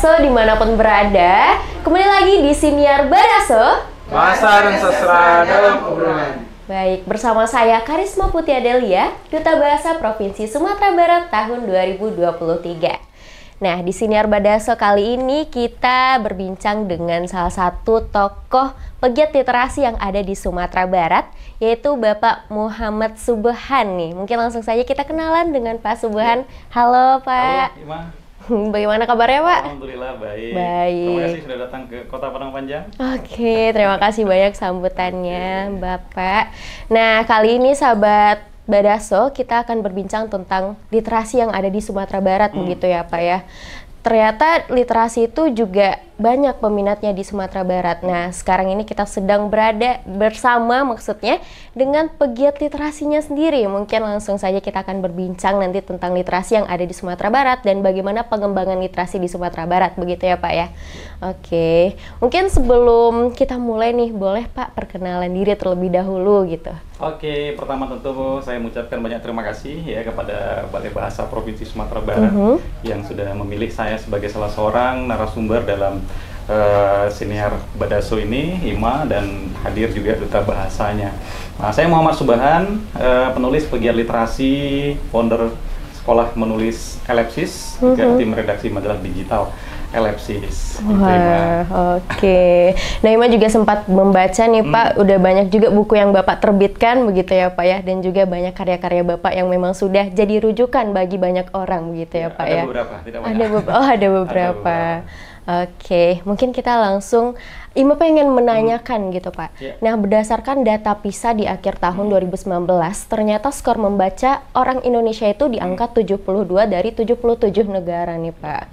Badaso dimanapun berada. Kembali lagi di Siniar Badaso, Bahasa dan Sastra dalam Obrolan. Baik, bersama saya Karisma Putih Adelia, Duta Bahasa Provinsi Sumatera Barat tahun 2023. Nah, di Siniar Badaso kali ini kita berbincang dengan salah satu tokoh pegiat literasi yang ada di Sumatera Barat, yaitu Bapak Muhammad Subhan nih. Mungkin langsung saja kita kenalan dengan Pak Subhan. Halo Pak. Halo Ima. Bagaimana kabarnya Pak? Alhamdulillah baik. Baik. Terima kasih sudah datang ke Kota Padang Panjang. Oke, terima kasih banyak sambutannya Bapak. Nah, kali ini sahabat Badaso, kita akan berbincang tentang literasi yang ada di Sumatera Barat, begitu ya Pak ya. Ternyata literasi itu juga banyak peminatnya di Sumatera Barat. Nah, sekarang ini kita sedang berada bersama maksudnya dengan pegiat literasinya sendiri. Mungkin langsung saja kita akan berbincang nanti tentang literasi yang ada di Sumatera Barat dan bagaimana pengembangan literasi di Sumatera Barat, begitu ya Pak ya. Oke, mungkin sebelum kita mulai nih, boleh Pak perkenalan diri terlebih dahulu gitu. Oke, pertama tentu saya mengucapkan banyak terima kasih ya kepada Balai Bahasa Provinsi Sumatera Barat yang sudah memilih saya sebagai salah seorang narasumber dalam Siniar Badaso ini, Ima, dan hadir juga duta bahasanya. Nah, saya Muhammad Subhan, penulis pegiat literasi, founder Sekolah Menulis Ellipsis, juga tim redaksi majalah digital Ellipsis. Wah, oke. Nah, Ima juga sempat membaca nih Pak, udah banyak juga buku yang Bapak terbitkan begitu ya Pak ya, dan juga banyak karya-karya Bapak yang memang sudah jadi rujukan bagi banyak orang begitu ya Pak ya. Ada beberapa, tidak banyak. Ada beberapa. Oke, mungkin kita langsung, Ima pengen menanyakan gitu Pak. Nah, berdasarkan data PISA di akhir tahun 2019, ternyata skor membaca orang Indonesia itu di angka 72 dari 77 negara nih Pak.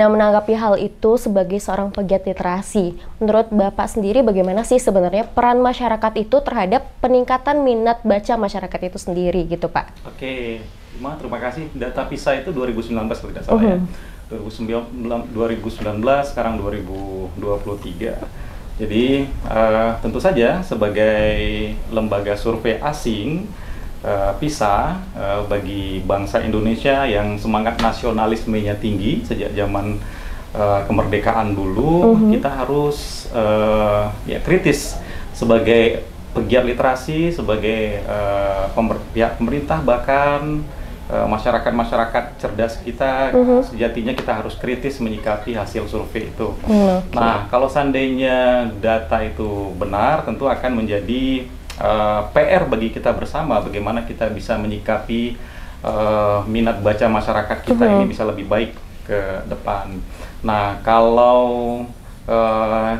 Nah, menanggapi hal itu sebagai seorang pegiat literasi, menurut Bapak sendiri bagaimana sih sebenarnya peran masyarakat itu terhadap peningkatan minat baca masyarakat itu sendiri gitu Pak? Oke, Ima, terima kasih. Data PISA itu 2019 kalau tidak salah ya. 2019, sekarang 2023. Jadi tentu saja sebagai lembaga survei asing, PISA bagi bangsa Indonesia yang semangat nasionalismenya tinggi sejak zaman kemerdekaan dulu, kita harus ya kritis sebagai pegiat literasi, sebagai pihak pemerintah, bahkan masyarakat cerdas kita, sejatinya kita harus kritis menyikapi hasil survei itu. Nah, kalau seandainya data itu benar, tentu akan menjadi PR bagi kita bersama, bagaimana kita bisa menyikapi minat baca masyarakat kita ini bisa lebih baik ke depan. Nah, kalau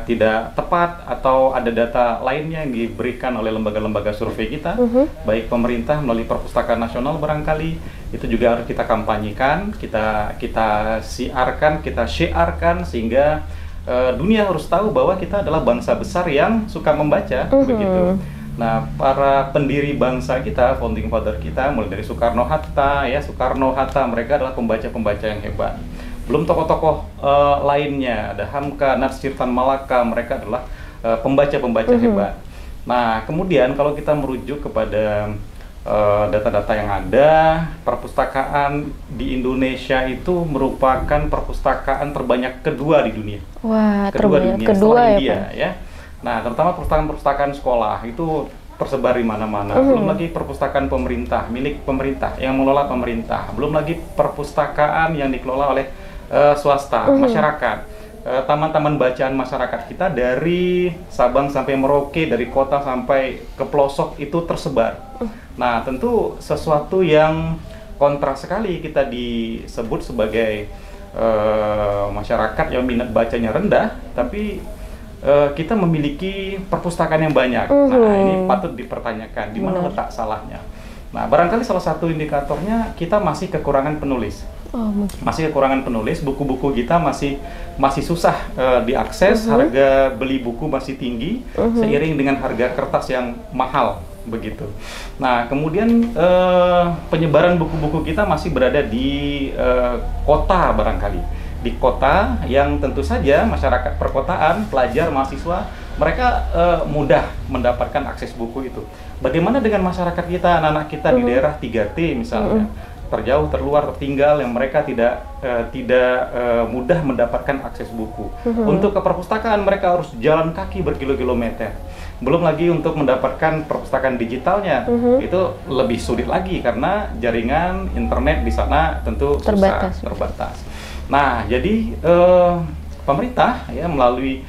tidak tepat atau ada data lainnya yang diberikan oleh lembaga-lembaga survei kita, baik pemerintah melalui Perpustakaan Nasional barangkali, itu juga harus kita kampanyekan, kita siarkan, kita syiarkan sehingga dunia harus tahu bahwa kita adalah bangsa besar yang suka membaca, begitu. Nah, para pendiri bangsa kita, founding father kita, mulai dari Soekarno-Hatta, mereka adalah pembaca-pembaca yang hebat. Belum tokoh-tokoh lainnya, ada Hamka, Natsir Tan Malaka, mereka adalah pembaca-pembaca hebat. Nah, kemudian kalau kita merujuk kepada data-data yang ada, perpustakaan di Indonesia itu merupakan perpustakaan terbanyak kedua di dunia. Wah, terbanyak kedua setelah ya India, Pak? ya. Nah, terutama perpustakaan sekolah itu tersebar di mana-mana. Belum lagi perpustakaan pemerintah, milik pemerintah, yang mengelola pemerintah. Belum lagi perpustakaan yang dikelola oleh swasta, masyarakat. Taman-taman bacaan masyarakat kita dari Sabang sampai Merauke, dari kota sampai ke pelosok itu tersebar. Nah, tentu sesuatu yang kontras sekali kita disebut sebagai masyarakat yang minat bacanya rendah, tapi kita memiliki perpustakaan yang banyak. Nah, ini patut dipertanyakan di mana letak salahnya. Nah, barangkali salah satu indikatornya kita masih kekurangan penulis. Masih kekurangan penulis, buku-buku kita masih susah diakses, harga beli buku masih tinggi, seiring dengan harga kertas yang mahal, begitu. Nah, kemudian penyebaran buku-buku kita masih berada di kota barangkali. Di kota yang tentu saja masyarakat perkotaan, pelajar, mahasiswa, mereka mudah mendapatkan akses buku itu. Bagaimana dengan masyarakat kita, anak-anak kita di daerah 3T misalnya? terjauh, terluar, tertinggal yang mereka tidak mudah mendapatkan akses buku. Untuk ke perpustakaan mereka harus jalan kaki berkilo-kilometer. Belum lagi untuk mendapatkan perpustakaan digitalnya, itu lebih sulit lagi karena jaringan internet di sana tentu terbatas. Nah, jadi pemerintah ya melalui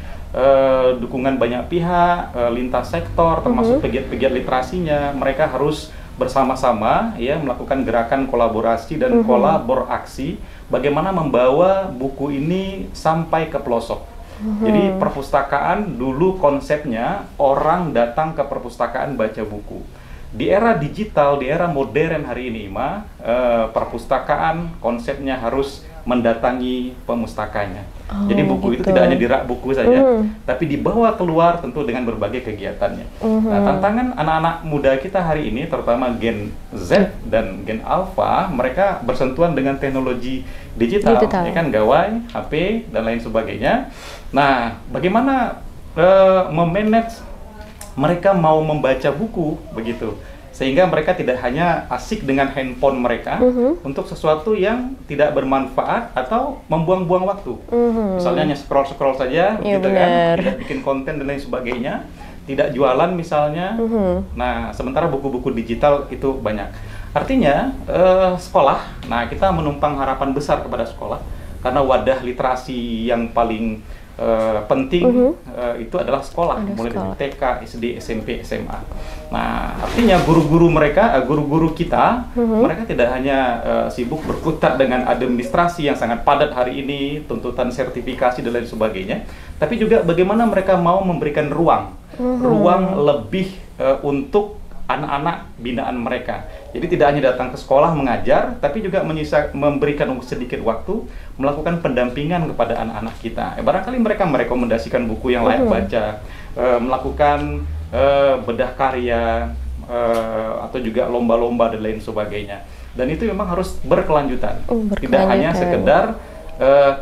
dukungan banyak pihak, lintas sektor, termasuk pegiat-pegiat literasinya, mereka harus bersama-sama ya melakukan gerakan kolaborasi dan kolaborasi bagaimana membawa buku ini sampai ke pelosok. Jadi perpustakaan dulu konsepnya orang datang ke perpustakaan baca buku. Di era digital, di era modern hari ini, perpustakaan konsepnya harus mendatangi pemustakanya. Jadi buku itu tidak hanya di rak buku saja, tapi dibawa keluar tentu dengan berbagai kegiatannya. Nah, tantangan anak-anak muda kita hari ini, terutama Gen Z dan Gen Alpha, mereka bersentuhan dengan teknologi digital. Ya kan, gawai, HP, dan lain sebagainya. Nah, bagaimana memanage mereka mau membaca buku begitu, sehingga mereka tidak hanya asik dengan handphone mereka untuk sesuatu yang tidak bermanfaat atau membuang-buang waktu. Misalnya hanya scroll-scroll saja, gitu kan, tidak bikin konten dan lain sebagainya, tidak jualan misalnya. Nah, sementara buku-buku digital itu banyak. Artinya sekolah, nah kita menumpang harapan besar kepada sekolah karena wadah literasi yang paling penting itu adalah sekolah, mulai dari TK, SD, SMP, SMA. Nah, artinya guru-guru mereka, guru-guru kita, mereka tidak hanya sibuk berkutat dengan administrasi yang sangat padat hari ini, tuntutan sertifikasi dan lain sebagainya, tapi juga bagaimana mereka mau memberikan ruang lebih untuk anak-anak binaan mereka. Jadi tidak hanya datang ke sekolah mengajar, tapi juga memberikan sedikit waktu melakukan pendampingan kepada anak-anak kita. Barangkali mereka merekomendasikan buku yang layak baca, melakukan bedah karya, atau juga lomba-lomba dan lain sebagainya. Dan itu memang harus berkelanjutan. Tidak hanya sekedar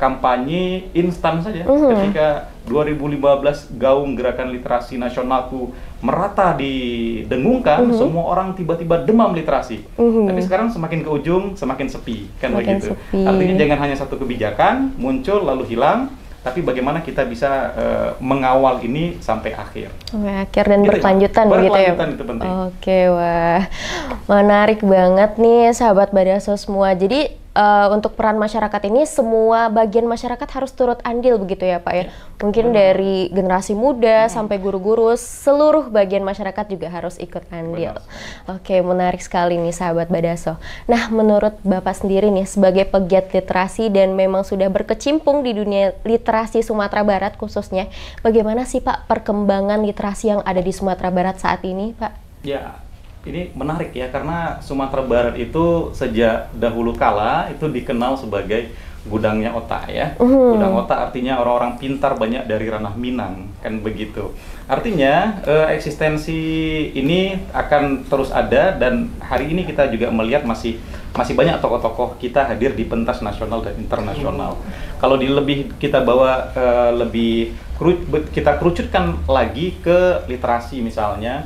kampanye instan saja. Ketika 2015 gaung gerakan literasi nasionalku merata didengungkan, semua orang tiba-tiba demam literasi. Tapi sekarang semakin ke ujung semakin sepi, kan begitu. Artinya jangan hanya satu kebijakan muncul lalu hilang, tapi bagaimana kita bisa mengawal ini sampai akhir. Sampai akhir dan berkelanjutan begitu ya. Itu penting. Oke, wah. Menarik banget nih sahabat Badaso semua. Jadi untuk peran masyarakat ini semua bagian masyarakat harus turut andil begitu ya Pak ya. Mungkin dari generasi muda sampai guru-guru, seluruh bagian masyarakat juga harus ikut andil. Oke, menarik sekali nih sahabat Badaso. Nah, menurut Bapak sendiri nih sebagai pegiat literasi dan memang sudah berkecimpung di dunia literasi Sumatera Barat khususnya, bagaimana sih Pak perkembangan literasi yang ada di Sumatera Barat saat ini, Pak? Ya, ini menarik ya, karena Sumatera Barat itu sejak dahulu kala itu dikenal sebagai gudangnya otak ya. Gudang otak artinya orang-orang pintar banyak dari ranah Minang, kan begitu. Artinya eksistensi ini akan terus ada, dan hari ini kita juga melihat masih banyak tokoh-tokoh kita hadir di pentas nasional dan internasional. Kalau kita bawa kita kerucutkan lagi ke literasi misalnya,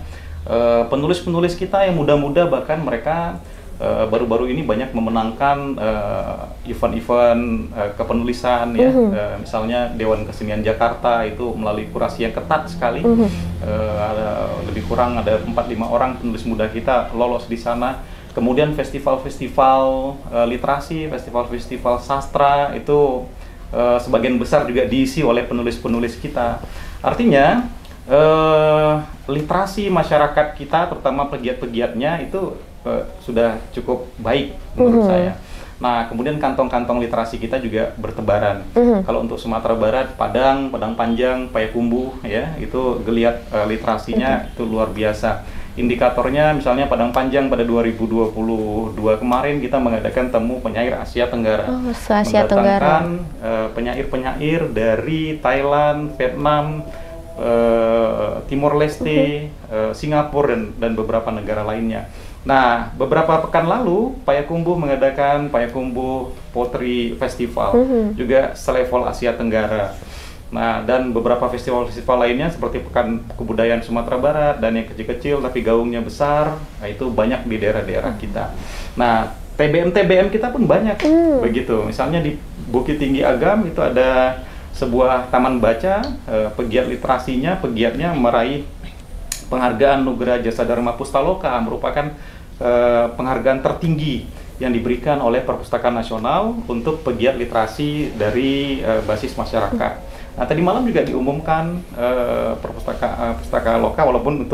penulis-penulis kita yang muda-muda bahkan mereka baru-baru ini banyak memenangkan event-event kepenulisan ya. Misalnya Dewan Kesenian Jakarta itu melalui kurasi yang ketat sekali. Lebih kurang ada 4-5 orang penulis muda kita lolos di sana. Kemudian festival-festival literasi, festival-festival sastra itu sebagian besar juga diisi oleh penulis-penulis kita. Artinya literasi masyarakat kita, terutama pegiat-pegiatnya itu sudah cukup baik menurut saya. Nah, kemudian kantong-kantong literasi kita juga bertebaran. Kalau untuk Sumatera Barat, Padang Panjang, Payakumbuh ya, itu geliat literasinya itu luar biasa. Indikatornya misalnya Padang Panjang pada 2022 kemarin kita mengadakan temu penyair Asia Tenggara. Mendatangkan penyair-penyair dari Thailand, Vietnam, Timor Leste, Singapura dan beberapa negara lainnya. Nah, beberapa pekan lalu Payakumbuh mengadakan Payakumbuh Poetry Festival, juga selevel Asia Tenggara. Nah, dan beberapa festival-festival lainnya seperti Pekan Kebudayaan Sumatera Barat dan yang kecil-kecil tapi gaungnya besar, nah itu banyak di daerah-daerah kita. Nah, TBM kita pun banyak begitu. Misalnya di Bukit Tinggi Agam itu ada sebuah taman baca, pegiatnya meraih penghargaan Nugra Jasa Dharma Pustaloka, merupakan penghargaan tertinggi yang diberikan oleh Perpustakaan Nasional untuk pegiat literasi dari basis masyarakat. Nah, tadi malam juga diumumkan perpustakaan lokal, walaupun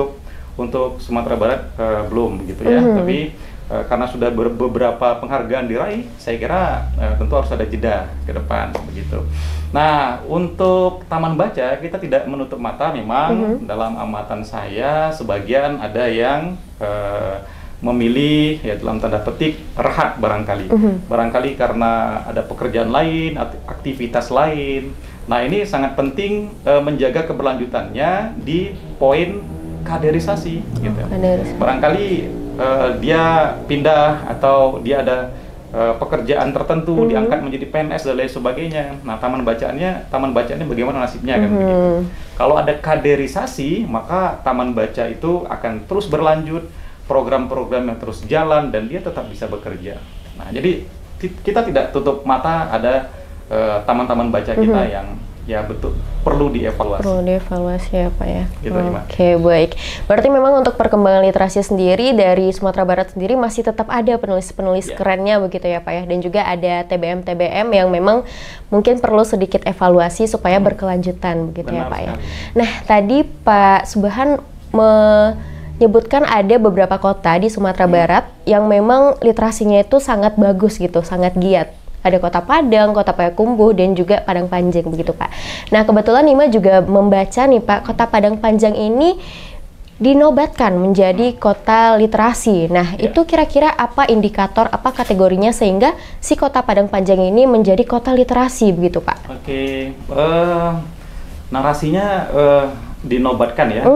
untuk Sumatera Barat belum gitu ya, tapi karena sudah beberapa penghargaan diraih, saya kira tentu harus ada jeda ke depan begitu. Nah, untuk taman baca kita tidak menutup mata, memang dalam amatan saya sebagian ada yang memilih ya dalam tanda petik rehat barangkali. Barangkali karena ada pekerjaan lain, aktivitas lain. Nah, ini sangat penting menjaga keberlanjutannya di poin kaderisasi gitu. Barangkali dia pindah atau dia ada pekerjaan tertentu diangkat menjadi PNS dan lain sebagainya. Nah, taman bacaannya bagaimana nasibnya kan begitu. Kalau ada kaderisasi, maka taman baca itu akan terus berlanjut, program-program yang terus jalan dan dia tetap bisa bekerja. Nah, jadi kita tidak tutup mata ada taman-taman baca kita yang ya betul perlu dievaluasi. Perlu dievaluasi ya Pak ya. Gitu, Oke, baik. Berarti memang untuk perkembangan literasi sendiri dari Sumatera Barat sendiri masih tetap ada penulis-penulis kerennya begitu ya Pak ya. Dan juga ada TBM-TBM yang memang mungkin perlu sedikit evaluasi supaya berkelanjutan begitu ya Pak ya. Nah, tadi Pak Subhan menyebutkan ada beberapa kota di Sumatera Barat yang memang literasinya itu sangat bagus gitu, sangat giat. Ada Kota Padang, Kota Payakumbuh, dan juga Padang Panjang begitu Pak. Nah, kebetulan Nima juga membaca nih Pak, Kota Padang Panjang ini dinobatkan menjadi kota literasi. Nah, itu kira-kira apa indikator, apa kategorinya sehingga si Kota Padang Panjang ini menjadi kota literasi begitu Pak? Oke, narasinya dinobatkan ya,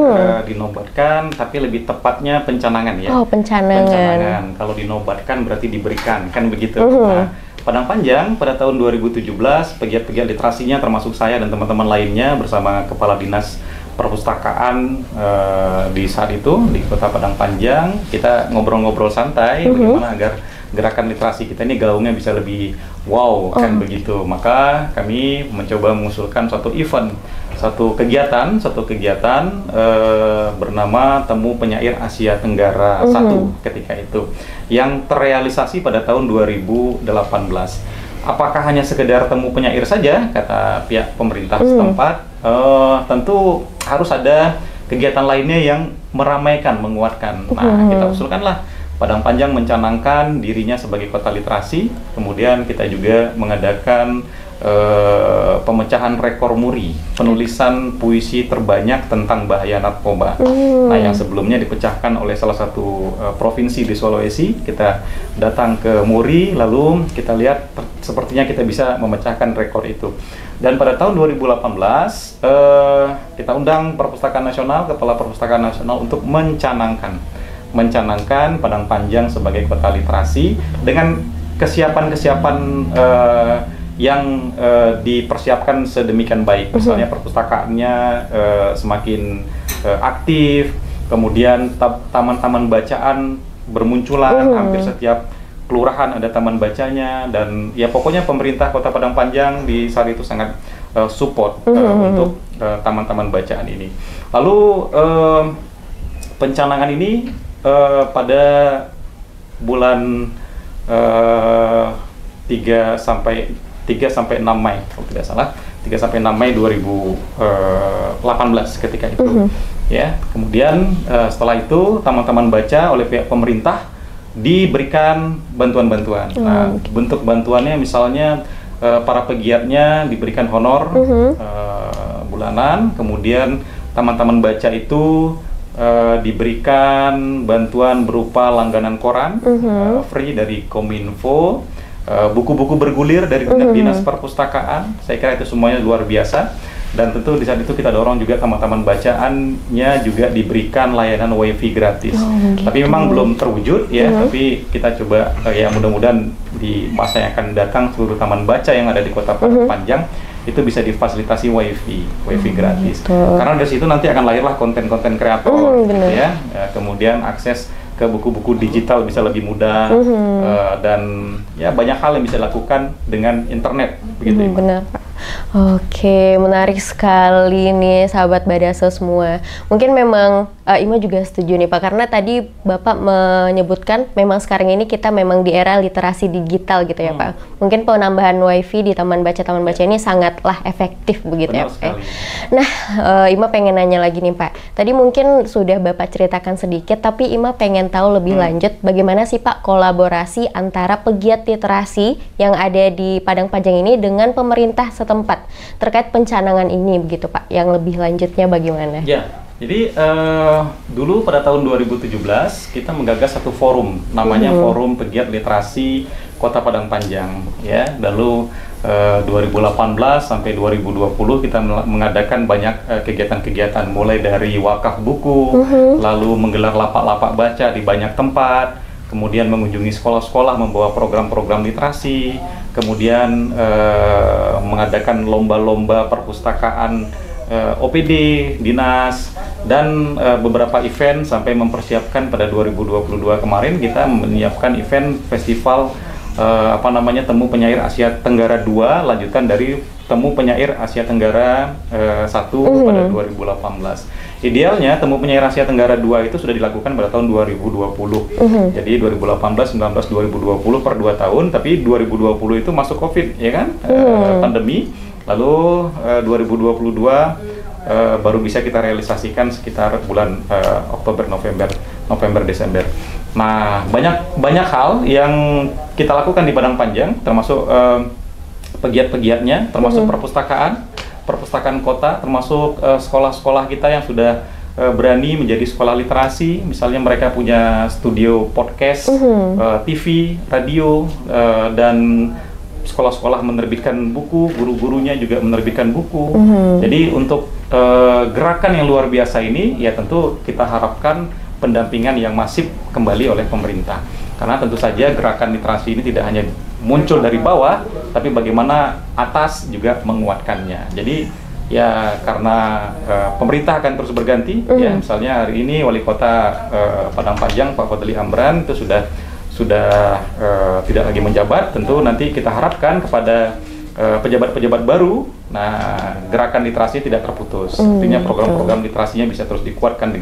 dinobatkan, tapi lebih tepatnya pencanangan ya. Oh, pencanangan. Kalau dinobatkan berarti diberikan, kan begitu. Nah, Padang Panjang pada tahun 2017, pegiat-pegiat literasinya termasuk saya dan teman-teman lainnya bersama Kepala Dinas Perpustakaan di saat itu di Kota Padang Panjang, kita ngobrol-ngobrol santai bagaimana agar gerakan literasi kita ini gaungnya bisa lebih wow, kan begitu. Maka kami mencoba mengusulkan satu kegiatan bernama Temu Penyair Asia Tenggara 1 ketika itu, yang terrealisasi pada tahun 2018. Apakah hanya sekedar temu penyair saja, kata pihak pemerintah setempat? Tentu harus ada kegiatan lainnya yang meramaikan, menguatkan. Nah, kita usulkanlah Padang Panjang mencanangkan dirinya sebagai kota literasi, kemudian kita juga mengadakan pemecahan rekor muri, penulisan puisi terbanyak tentang bahaya narkoba. Nah, yang sebelumnya dipecahkan oleh salah satu provinsi di Sulawesi, kita datang ke muri, lalu kita lihat sepertinya kita bisa memecahkan rekor itu. Dan pada tahun 2018, kita undang Perpustakaan Nasional, Kepala Perpustakaan Nasional untuk mencanangkan Padang Panjang sebagai kota literasi dengan kesiapan-kesiapan yang dipersiapkan sedemikian baik. Misalnya perpustakaannya semakin aktif, kemudian taman-taman bacaan bermunculan, hampir setiap kelurahan ada taman bacanya, dan ya pokoknya pemerintah Kota Padang Panjang di saat itu sangat support untuk taman-taman bacaan ini. Lalu pencanangan ini pada bulan 3 sampai 6 Mei, kalau tidak salah, 3 sampai 6 Mei 2018 ketika itu. Ya, kemudian setelah itu teman-teman baca oleh pihak pemerintah diberikan bantuan-bantuan. Nah, bentuk bantuannya misalnya para pegiatnya diberikan honor bulanan, kemudian teman-teman baca itu diberikan bantuan berupa langganan koran free dari Kominfo, buku-buku bergulir dari Dinas Perpustakaan. Saya kira itu semuanya luar biasa, dan tentu di saat itu kita dorong juga teman-teman bacaannya juga diberikan layanan wifi gratis. Tapi memang belum terwujud ya, tapi kita coba ya mudah-mudahan di masa yang akan datang seluruh taman baca yang ada di Kota Padang Panjang itu bisa difasilitasi wifi gratis. Karena dari situ nanti akan lahirlah konten-konten kreator gitu ya. Kemudian akses ke buku-buku digital bisa lebih mudah, dan ya banyak hal yang bisa dilakukan dengan internet, begitu. Benar, Pak. Oke, menarik sekali nih sahabat Badaso semua. Mungkin memang Ima juga setuju nih Pak, karena tadi Bapak menyebutkan memang sekarang ini kita memang di era literasi digital gitu ya Pak. Mungkin penambahan wifi di taman baca ini sangatlah efektif begitu. Benar ya Pak. sekali. Nah, Ima pengen nanya lagi nih Pak. Tadi mungkin sudah Bapak ceritakan sedikit, tapi Ima pengen tahu lebih lanjut bagaimana sih Pak kolaborasi antara pegiat literasi yang ada di Padang Panjang ini dengan pemerintah setempat terkait pencanangan ini begitu Pak. Yang lebih lanjutnya bagaimana? Ya, jadi dulu pada tahun 2017 kita menggagas satu forum namanya Forum Pegiat Literasi Kota Padang Panjang ya. Lalu 2018 sampai 2020 kita mengadakan banyak kegiatan-kegiatan mulai dari wakaf buku, lalu menggelar lapak-lapak baca di banyak tempat, kemudian mengunjungi sekolah-sekolah membawa program-program literasi, kemudian mengadakan lomba-lomba perpustakaan OPD, dinas, dan beberapa event sampai mempersiapkan pada 2022 kemarin kita menyiapkan event festival Temu Penyair Asia Tenggara 2 lanjutan dari Temu Penyair Asia Tenggara 1 pada 2018. Idealnya Temu Penyair Asia Tenggara 2 itu sudah dilakukan pada tahun 2020. Jadi 2018, 19, 2020 per 2 tahun, tapi 2020 itu masuk Covid, ya kan? Pandemi. Lalu 2022 baru bisa kita realisasikan sekitar bulan Oktober, November, Desember. Nah, banyak hal yang kita lakukan di Padang Panjang, termasuk pegiat-pegiatnya, termasuk perpustakaan kota, termasuk sekolah-sekolah kita yang sudah berani menjadi sekolah literasi. Misalnya mereka punya studio podcast, TV, radio, dan sekolah-sekolah menerbitkan buku, guru-gurunya juga menerbitkan buku. Jadi untuk gerakan yang luar biasa ini, ya tentu kita harapkan pendampingan yang masif kembali oleh pemerintah. Karena tentu saja gerakan literasi ini tidak hanya muncul dari bawah, tapi bagaimana atas juga menguatkannya. Jadi ya karena pemerintah akan terus berganti, ya misalnya hari ini Wali Kota Padang Panjang Pak Fadli Amran itu sudah tidak lagi menjabat. Tentu nanti kita harapkan kepada pejabat-pejabat baru, nah gerakan literasi tidak terputus. Artinya program-program literasinya bisa terus dikuatkan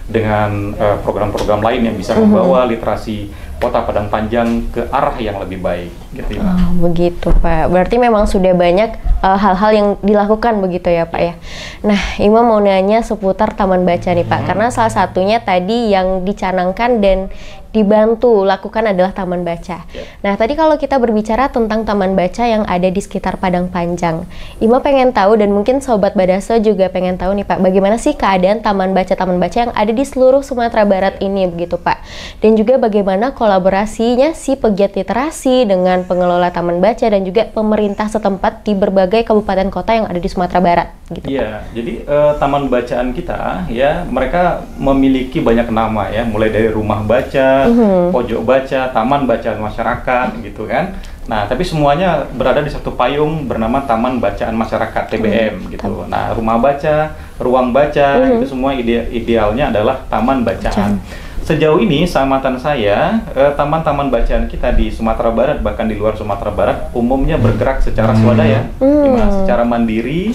dengan program-program lain yang bisa membawa literasi Kota Padang Panjang ke arah yang lebih baik, gitu ya. Oh, begitu Pak. Berarti memang sudah banyak hal-hal yang dilakukan begitu ya Pak ya. Nah, Ima mau nanya seputar taman baca nih Pak, karena salah satunya tadi yang dicanangkan dan dibantu lakukan adalah taman baca. Nah, tadi kalau kita berbicara tentang taman baca yang ada di sekitar Padang Panjang, Ima pengen tahu dan mungkin Sobat Badaso juga pengen tahu nih Pak, bagaimana sih keadaan taman baca yang ada di seluruh Sumatera Barat ini begitu Pak. Dan juga bagaimana kolaborasinya si pegiat literasi dengan pengelola taman baca dan juga pemerintah setempat di berbagai kabupaten kota yang ada di Sumatera Barat gitu. Iya, jadi taman bacaan kita ya mereka memiliki banyak nama ya, mulai dari rumah baca, pojok baca, taman bacaan masyarakat gitu kan. Nah, tapi semuanya berada di satu payung bernama Taman Bacaan Masyarakat TBM gitu. Nah, rumah baca, ruang baca itu semua idealnya adalah taman bacaan. Sejauh ini seamatan saya, taman-taman bacaan kita di Sumatera Barat bahkan di luar Sumatera Barat umumnya bergerak secara swadaya, secara mandiri,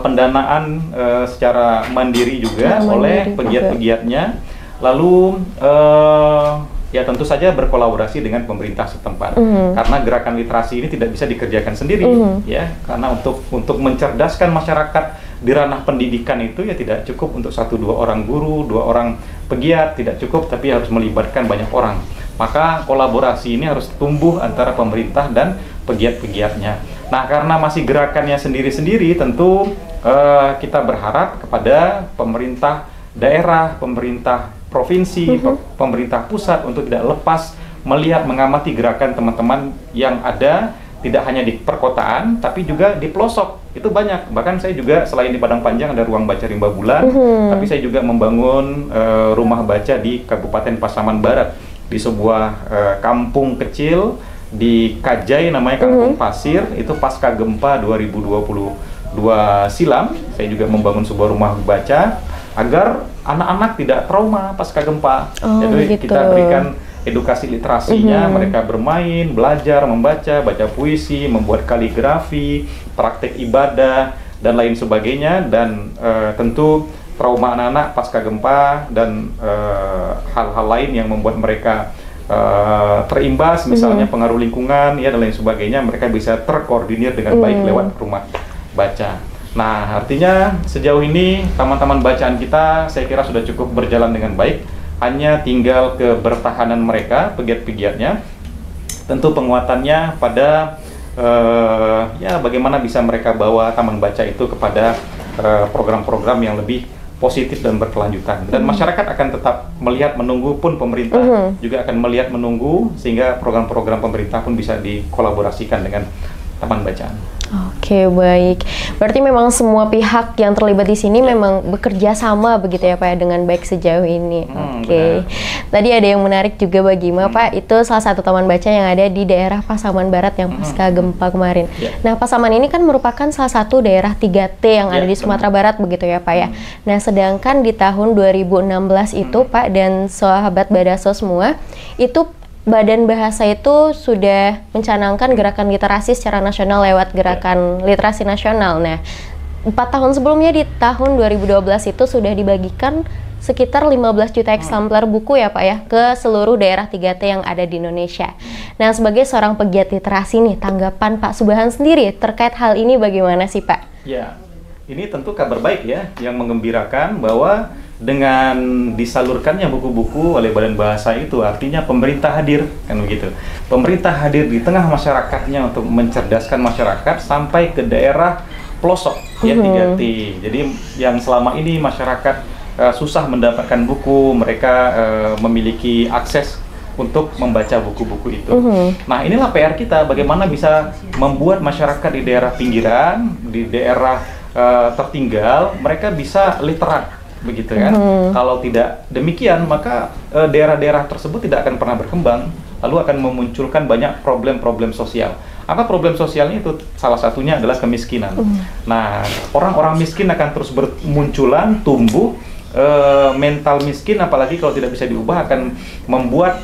pendanaan secara mandiri juga oleh pegiat-pegiatnya. Lalu ya tentu saja berkolaborasi dengan pemerintah setempat, karena gerakan literasi ini tidak bisa dikerjakan sendiri, ya, karena untuk mencerdaskan masyarakat di ranah pendidikan itu ya tidak cukup untuk 1-2 orang guru, 2 orang pegiat, tidak cukup, tapi harus melibatkan banyak orang. Maka kolaborasi ini harus tumbuh antara pemerintah dan pegiat-pegiatnya. Nah, karena masih gerakannya sendiri-sendiri, tentu kita berharap kepada pemerintah daerah, pemerintah provinsi, pemerintah pusat untuk tidak lepas melihat, mengamati gerakan teman-teman yang ada, tidak hanya di perkotaan, tapi juga di pelosok. Itu banyak. Bahkan saya juga selain di Padang Panjang ada ruang baca Rimba Bulan, tapi saya juga membangun rumah baca di Kabupaten Pasaman Barat, di sebuah kampung kecil di Kajai namanya Kampung Pasir. Itu pasca gempa 2022 silam, saya juga membangun sebuah rumah baca. agar anak-anak tidak trauma pasca gempa. Oh, Jadi gitu. kita berikan edukasi literasinya, mereka bermain, belajar, membaca, baca puisi, membuat kaligrafi, praktek ibadah, dan lain sebagainya. Dan tentu trauma anak-anak pasca gempa dan hal-hal lain yang membuat mereka terimbas, misalnya pengaruh lingkungan, ya, dan lain sebagainya, mereka bisa terkoordinir dengan baik lewat rumah baca. Nah, artinya sejauh ini taman-taman bacaan kita saya kira sudah cukup berjalan dengan baik. Hanya tinggal kebertahanan mereka, pegiat-pegiatnya. Tentu penguatannya pada ya bagaimana bisa mereka bawa taman baca itu kepada program-program yang lebih positif dan berkelanjutan. Dan masyarakat akan tetap melihat menunggu, pun pemerintah juga akan melihat menunggu, sehingga program-program pemerintah pun bisa dikolaborasikan dengan taman bacaan. Oke, baik. Berarti memang semua pihak yang terlibat di sini memang bekerja sama begitu ya Pak ya, dengan baik sejauh ini. Oke. Tadi ada yang menarik juga bagi Pak, itu salah satu taman baca yang ada di daerah Pasaman Barat yang pasca gempa kemarin. Nah, Pasaman ini kan merupakan salah satu daerah 3T yang ada di Sumatera Barat begitu ya Pak ya. Nah, sedangkan di tahun 2016 itu Pak dan sahabat Badaso semua, itu Badan Bahasa itu sudah mencanangkan gerakan literasi secara nasional lewat gerakan literasi nasional. Nah, 4 tahun sebelumnya di tahun 2012 itu sudah dibagikan sekitar 15 juta eksemplar buku ya Pak ya ke seluruh daerah 3T yang ada di Indonesia. Nah, sebagai seorang pegiat literasi nih, tanggapan Pak Subhan sendiri terkait hal ini bagaimana sih Pak? Ya, ini tentu kabar baik ya, yang menggembirakan bahwa dengan disalurkannya buku-buku oleh Badan Bahasa itu artinya pemerintah hadir, kan begitu. Pemerintah hadir di tengah masyarakatnya untuk mencerdaskan masyarakat sampai ke daerah pelosok ya 3T. Jadi yang selama ini masyarakat susah mendapatkan buku, mereka memiliki akses untuk membaca buku-buku itu. Nah, inilah PR kita, bagaimana bisa membuat masyarakat di daerah pinggiran, di daerah tertinggal, mereka bisa literat, begitu kan. Kalau tidak demikian, maka daerah-daerah tersebut tidak akan pernah berkembang, lalu akan memunculkan banyak problem-problem sosial. Apa problem sosialnya itu? Salah satunya adalah kemiskinan. Nah, orang-orang miskin akan terus bermunculan, tumbuh. Mental miskin, apalagi kalau tidak bisa diubah, akan membuat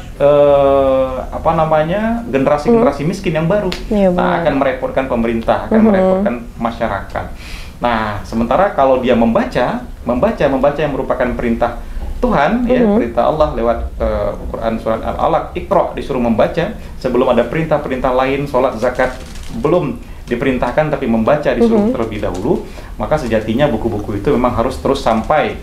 generasi-generasi miskin yang baru. Nah, akan merepotkan pemerintah, akan merepotkan masyarakat. Nah, sementara kalau dia membaca yang merupakan perintah Tuhan, ya, perintah Allah lewat Quran surat Al-Alaq, Iqra, disuruh membaca sebelum ada perintah-perintah lain, sholat, zakat belum diperintahkan, tapi membaca disuruh terlebih dahulu. Maka sejatinya buku-buku itu memang harus terus sampai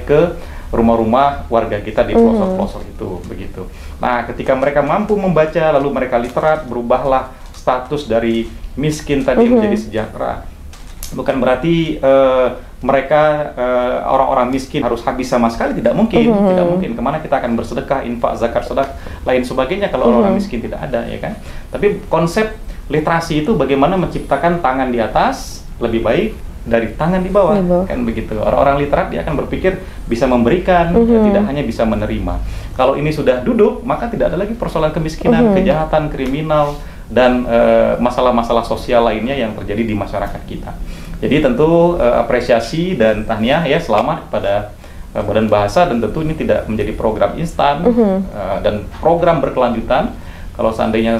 ke rumah-rumah warga kita di pelosok-pelosok itu, begitu. Nah, ketika mereka mampu membaca, lalu mereka literat, berubahlah status dari miskin tadi menjadi sejahtera. Bukan berarti mereka orang-orang miskin harus habis sama sekali, tidak mungkin, tidak mungkin. Kemana kita akan bersedekah, infak, zakat, sedekah, lain sebagainya kalau orang-orang miskin tidak ada, ya kan? Tapi konsep literasi itu bagaimana menciptakan tangan di atas lebih baik dari tangan di bawah, kan begitu. Orang-orang literat dia akan berpikir bisa memberikan, tidak hanya bisa menerima. Kalau ini sudah duduk, maka tidak ada lagi persoalan kemiskinan, kejahatan, kriminal, dan masalah-masalah sosial lainnya yang terjadi di masyarakat kita. Jadi tentu apresiasi dan tahniah ya, selamat pada Badan Bahasa, dan tentu ini tidak menjadi program instan dan program berkelanjutan. Kalau seandainya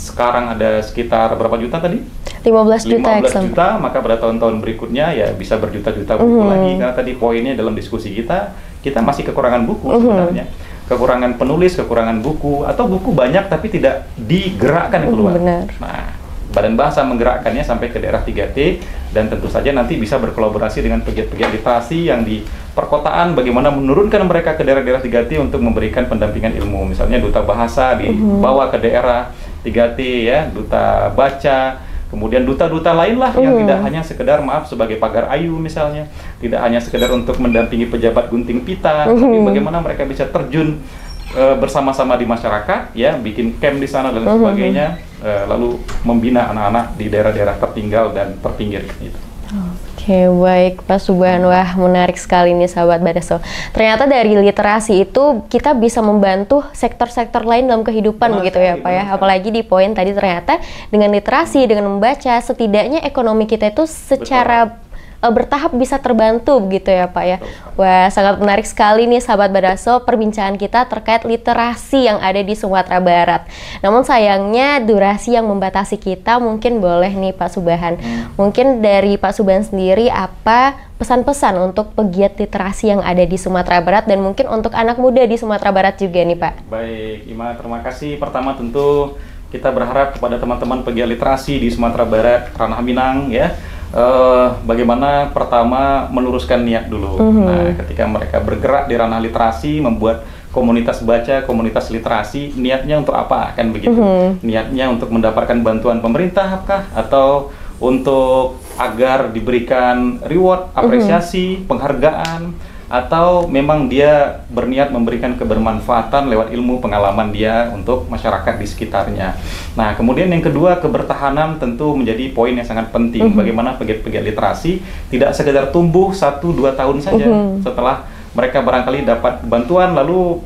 sekarang ada sekitar berapa juta tadi? 15 juta, maka pada tahun-tahun berikutnya ya bisa berjuta-juta buku lagi. Karena tadi poinnya dalam diskusi kita masih kekurangan buku sebenarnya. Kekurangan penulis, kekurangan buku, atau buku banyak tapi tidak digerakkan keluar. Nah, Badan Bahasa menggerakkannya sampai ke daerah 3T, dan tentu saja nanti bisa berkolaborasi dengan pegiat-pegiat literasi yang di perkotaan, bagaimana menurunkan mereka ke daerah-daerah 3T untuk memberikan pendampingan ilmu. Misalnya duta bahasa dibawa ke daerah 3T ya, duta baca, kemudian duta-duta lain lah yang tidak hanya sekedar sebagai pagar ayu misalnya, tidak hanya sekedar untuk mendampingi pejabat gunting pita, tapi bagaimana mereka bisa terjun bersama-sama di masyarakat, ya, bikin camp di sana dan sebagainya, lalu membina anak-anak di daerah-daerah tertinggal dan terpinggir gitu. Oke, baik Pak Subhan. Wah, menarik sekali nih sahabat Badaso. Ternyata dari literasi itu kita bisa membantu sektor-sektor lain dalam kehidupan, begitu ya Pak ya. Apalagi di poin tadi, ternyata dengan literasi, dengan membaca, setidaknya ekonomi kita itu secara bertahap bisa terbantu begitu ya Pak ya. Wah, sangat menarik sekali nih sahabat Badaso perbincangan kita terkait literasi yang ada di Sumatera Barat. Namun sayangnya durasi yang membatasi kita, mungkin boleh nih Pak Subahan. Mungkin dari Pak Subahan sendiri apa pesan-pesan untuk pegiat literasi yang ada di Sumatera Barat dan mungkin untuk anak muda di Sumatera Barat juga nih Pak. Baik, Ima, terima kasih. Pertama tentu kita berharap kepada teman-teman pegiat literasi di Sumatera Barat, Ranah Minang ya, bagaimana pertama meluruskan niat dulu. Nah, ketika mereka bergerak di ranah literasi, membuat komunitas baca, komunitas literasi, niatnya untuk apa? Kan begitu. Niatnya untuk mendapatkan bantuan pemerintah kah? Atau untuk agar diberikan reward, apresiasi, penghargaan, atau memang dia berniat memberikan kebermanfaatan lewat ilmu pengalaman dia untuk masyarakat di sekitarnya. Nah, kemudian yang kedua, kebertahanan tentu menjadi poin yang sangat penting. Bagaimana pegiat-pegiat literasi tidak sekedar tumbuh 1-2 tahun saja setelah mereka barangkali dapat bantuan, lalu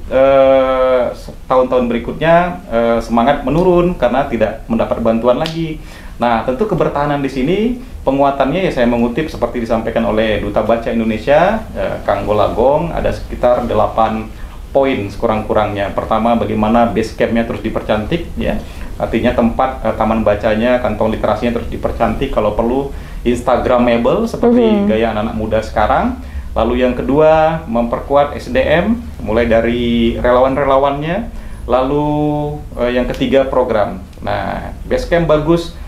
tahun-tahun berikutnya semangat menurun karena tidak mendapat bantuan lagi. Nah, tentu kebertahanan di sini penguatannya ya saya mengutip seperti disampaikan oleh Duta Baca Indonesia, Kang Golagong, ada sekitar 8 poin sekurang-kurangnya. Pertama, bagaimana base camp-nya terus dipercantik, ya. Artinya tempat taman bacanya, kantong literasinya terus dipercantik, kalau perlu Instagramable seperti gaya anak-anak muda sekarang. Lalu yang kedua, memperkuat SDM, mulai dari relawan-relawannya. Lalu yang ketiga, program. Nah, base camp bagus,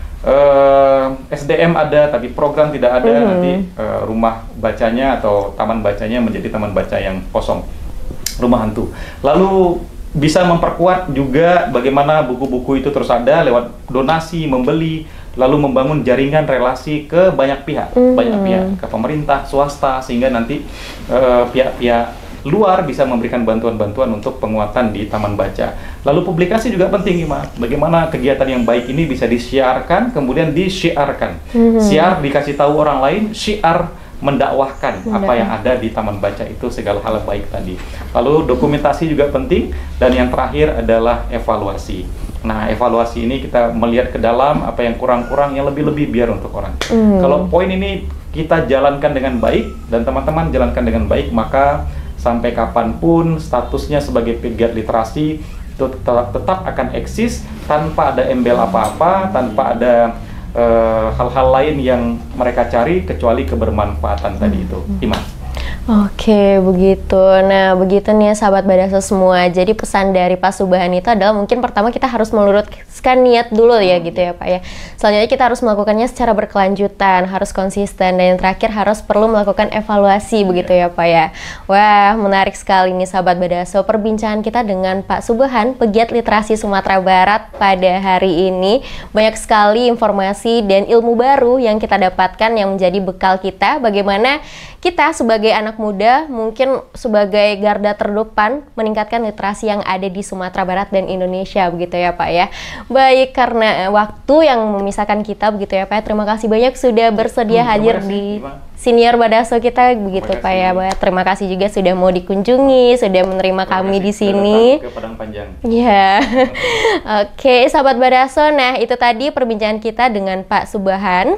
SDM ada tapi program tidak ada, nanti rumah bacanya atau taman bacanya menjadi taman baca yang kosong, rumah hantu. Lalu bisa memperkuat juga bagaimana buku-buku itu terus ada lewat donasi, membeli, lalu membangun jaringan relasi ke banyak pihak, ke pemerintah, swasta, sehingga nanti pihak-pihak luar bisa memberikan bantuan-bantuan untuk penguatan di taman baca. Lalu publikasi juga penting, Ima. Bagaimana kegiatan yang baik ini bisa disiarkan, kemudian disyiarkan. Siar dikasih tahu orang lain, syiar mendakwahkan apa yang ada di taman baca itu, segala hal baik tadi. Lalu dokumentasi juga penting, dan yang terakhir adalah evaluasi. Nah, evaluasi ini kita melihat ke dalam apa yang kurang-kurang, yang lebih-lebih biar untuk orang. Kalau poin ini kita jalankan dengan baik dan teman-teman jalankan dengan baik, maka sampai kapanpun statusnya sebagai pegiat literasi itu tetap akan eksis tanpa ada embel apa-apa, tanpa ada hal-hal lain yang mereka cari kecuali kebermanfaatan tadi itu. Iman. Oke, begitu. Nah, begitu nih sahabat Badaso semua. Jadi pesan dari Pak Subahan itu adalah mungkin pertama kita harus meluruskan niat dulu ya gitu ya Pak ya. Selanjutnya kita harus melakukannya secara berkelanjutan, harus konsisten, dan yang terakhir harus perlu melakukan evaluasi begitu ya Pak ya. Wah, menarik sekali nih sahabat Badaso perbincangan kita dengan Pak Subahan, pegiat literasi Sumatera Barat pada hari ini. Banyak sekali informasi dan ilmu baru yang kita dapatkan yang menjadi bekal kita bagaimana kita sebagai anak muda mungkin sebagai garda terdepan meningkatkan literasi yang ada di Sumatera Barat dan Indonesia begitu ya Pak ya. Baik, karena waktu yang memisahkan kita begitu ya Pak. Terima kasih banyak sudah bersedia hadir di Senior Badaso kita begitu Pak ya. Terima kasih juga sudah mau dikunjungi, sudah menerima kami di sini. Ke Padang Panjang. Ya. Oke, sahabat Badaso. Nah, itu tadi perbincangan kita dengan Pak Subahan,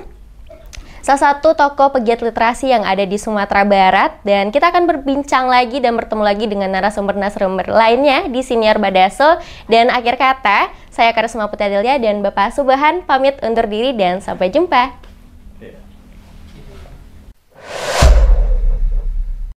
salah satu tokoh pegiat literasi yang ada di Sumatera Barat, dan kita akan berbincang lagi dan bertemu lagi dengan narasumber-narasumber lainnya di Senior Badaso. Dan akhir kata, saya Karisma Putri Adelia dan Bapak Subahan pamit undur diri dan sampai jumpa.